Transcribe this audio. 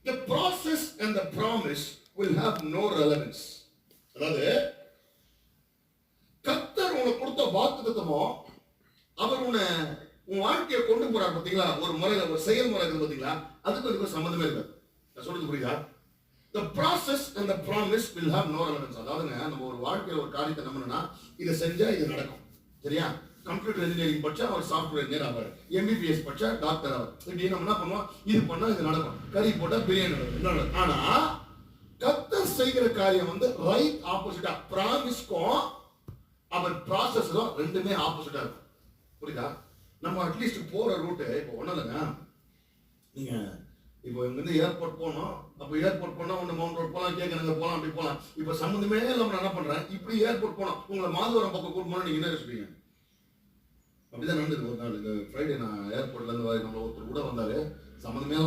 The process and the promise will have no relevance. அதாவது கர்த்தர் உனக்கு கொடுத்த வாக்குத்தத்தமோ அவர் உன் வாழ்க்கையை கொண்டு போறார் பாத்தீங்களா, ஒரு முறையில ஒரு செயல்முறை இருக்குது பாத்தீங்களா, அதுக்கு அதுக்கு சம்பந்தமே இருக்காது. நான் சொல்றது புரியுதா? The process and the promise will have no relevance. அதாவதுங்க நம்ம ஒரு வாழ்க்கையில ஒரு காரியத்தை நம்பணும்னா இதை செஞ்சா இது நடக்கும். சரியா? கம்ப்யூட்டர் இன்ஜினியரிங் படிச்சா அவர் சாஃப்ட்வேர் இன்ஜினியர் ஆவார், எம்பிபிஎஸ் படிச்சா டாக்டர் ஆவார். இப்படி நம்ம என்ன பண்ணுவோம், இது பண்ணா இது நடக்கும், கறி போட்டா பிரியாணி நடக்கும். ஆனா கர்த்தர் செய்கிற காரியம் ரைட் ஆப்போசிட்டா, பிராமிஸ்க்கும் அவர் ப்ராசஸும் ரெண்டுமே ஆப்போசிட்டா இருக்கும். புரியுதா? நம்ம அட்லீஸ்ட் போற ரூட்டு இப்போ ஒன்றும் இல்லைங்க. நீங்க இப்போ இங்கிருந்து ஏர்போர்ட் போனோம், அப்போ ஏர்போர்ட் போனா ஒன்று மவுண்ட் ரோட் போகலாம், கேட்கறங்க போகலாம், அப்படி போகலாம். இப்போ சம்மந்தமே இல்லாமல் நான் என்ன பண்றேன், இப்படி ஏர்போர்ட் போனோம், உங்களை மாதவரம் பக்கம் கூட்டு போனா நீங்க என்ன யோசிப்பீங்க? அப்படிதான் நடந்தது ஒரு நாள். இந்த ஃப்ரைடே நான் ஏர்போர்ட்ல இருந்து நம்மள ஒருத்தர் கூட வந்தாரு, சம்மந்தமே